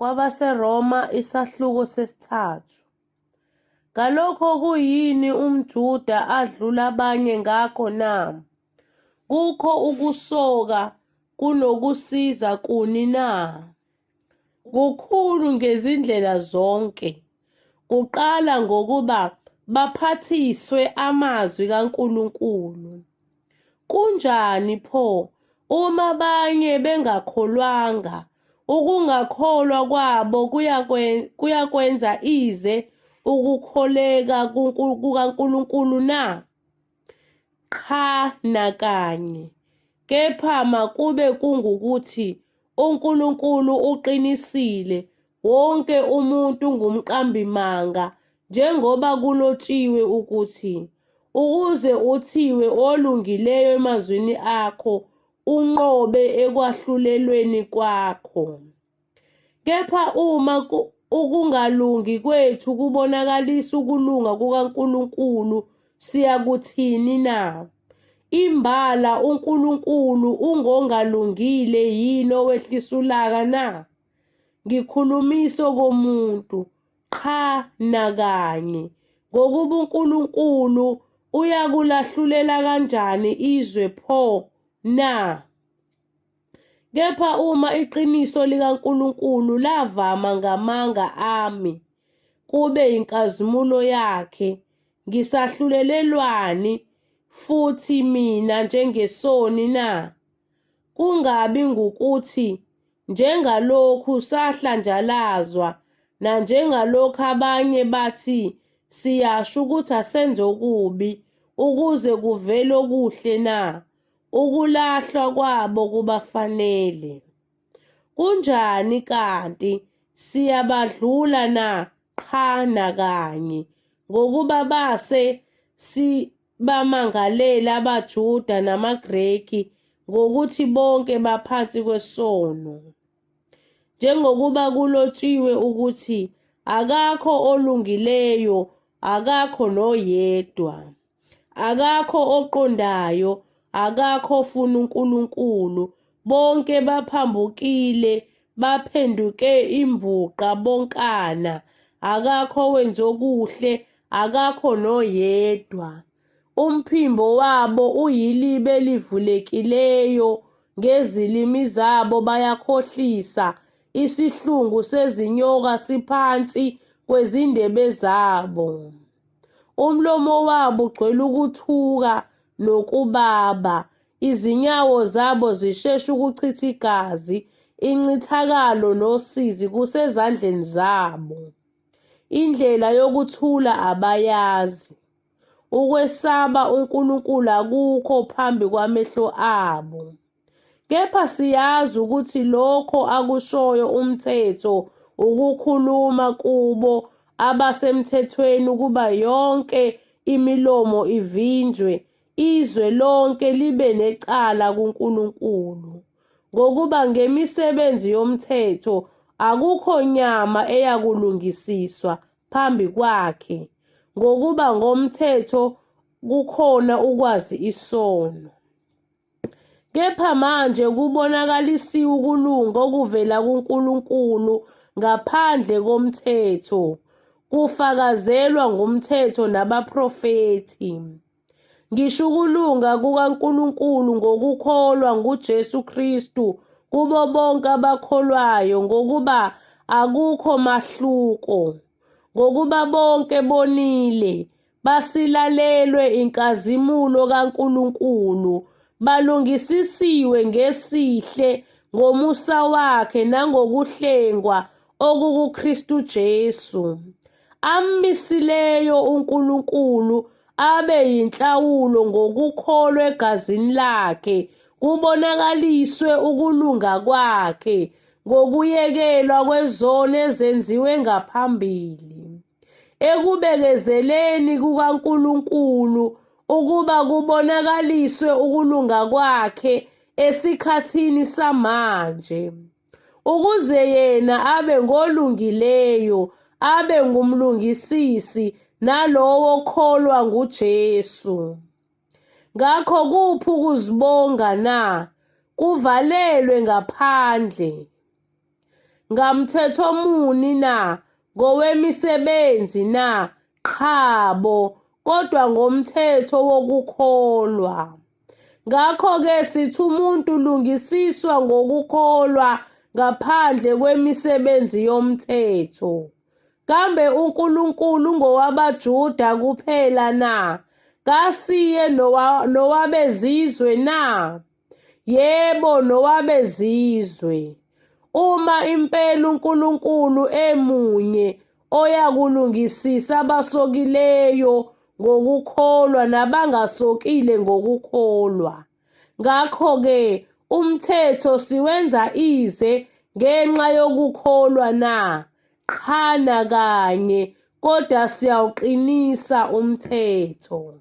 KwabaseRoma isahluko sesithathu. Ngalokho kuyini umJuda adlula abanye ngakho na? Kukho ukusoka kunokusiza kuni na? Kukhulu ngezindlela zonke. Kuqala ngokuba baphathiswe amazwi kaNkulunkulu. Kunjani pho uma abanye bengakholwanga? Ukungakholwa kwabo kuyakwenza ize ukukholeka kukaNkulunkulu na? Qha nakanye. Kepha makube kungukuthi uNkulunkulu uqinisile, wonke umuntu ngumqambimanga, njengoba kulotshiwe ukuthi, ukuze uthiwe olungileyo emazwini akho, unqobe ekwahlulelweni kwakho. Kepha uma ukungalungi kwethu kubonakalisa ukulunga kukaNkulunkulu, siyakuthini na? Imbala uNkulunkulu ungongalungile yini owehlisa ulaka na? Ngikhulumisa komuntu, qha nakanye. Ngokuba uNkulunkulu uyakulahlulela kanjani izwe pho na? Kepha uma iqiniso likaNkulunkulu lavama ngamanga ami, kube inkazimulo yakhe, ngisahlulelelwani futhi mina njengesoni na? Kungabi ngukuthi njengalokhu sahlanjalazwa, nanjengalokhu abanye bathi siyasho ukuthi asenze okubi, ukuze kuvele okuhle na? Ukulahlwa kwabo kubafanele. Kunjani kanti siyabadlula na? Qha nakanye. Ngokuba base sibamangalela abaJuda namaGreki ngokuthi bonke baphansi kwesono. Njengokuba kulotshiwe ukuthi akakho olungileyo, akakho noyedwa. Akakho oqondayo, akakho ofuna uNkulunkulu. Bonke baphambukile, baphenduke imbuqa bonkana. Akakho owenza okuhle, akakho noyedwa. Umphimbo wabo uyilibe elivulekileyo, ngezilimi zabo bayakhohlisa. Isihlungu sezinyoka siphansi kwezindebe zabo. Umlomo wabo ugcwele ukuthuka nokubaba. Izinyawo zabo zishesha ukuchitha igazi. Incithakalo nosizi kusezandleni zabo. Indlela yokuthula abayazi. Ukwesaba uNkulunkulu akukho phambi kwamehlo abo. Kepha siyazi ukuthi lokho akushoyo umthetho ukukhuluma kubo abasemthethweni ukuba yonke imilomo ivinjwe, izwe lonke libe necala kuNkulunkulu. Ngokuba ngemisebenzi yomthetho akukho nyama eyakulungisiswa phambi kwakhe, ngokuba ngomthetho kukhona ukwazi isono. Kepha manje kubonakalisiwe ukulunga okuvela kuNkulunkulu ngaphandle komthetho, kufakazelwa ngumthetho nabaprofethi. Ngisho ukulunga kukaNkulunkulu ngokukholwa nguJesu Kristu kubo bonke abakholwayo, ngokuba akukho mahluko. Ngokuba bonke bonile, basilalelwe inkazimulo kaNkulunkulu, balungisisiwe ngesihle ngomusa wakhe nangokuhlengwa okukuKristu Jesu, amisileyo uNkulunkulu abe yinhlawulo ngokukholwa egazini lakhe, kubonakaliswe ukulunga kwakhe ngokuyekelwa kwezono ezenziwe ngaphambili, ekubekezeleni kukaNkulunkulu ukuba kubonakaliswe ukulunga kwakhe esikhathini samanje, ukuze yena abe ngolungileyo, abe ngumlungisisi nalowo okholwa nguJesu. Ngakho kuphi ukuzibonga na? Kuvalelwe ngaphandle. Ngamthetho muni na? Ngowemisebenzi na? Qhabo, kodwa ngomthetho wokukholwa. Ngakho-ke sithi umuntu ulungisiswa ngokukholwa ngaphandle kwemisebenzi yomthetho. Kambe uNkulunkulu ngowabaJuda kuphela na? Kasiye nowabezizwe na? Yebo, nowabezizwe. Uma impela uNkulunkulu emunye oyakulungisisa abasokileyo ngokukholwa nabangasokile ngokukholwa. Ngakho-ke umthetho siwenza ize ngenxa yokukholwa na? Qha nakanye, kodwa siyawuqinisa umthetho.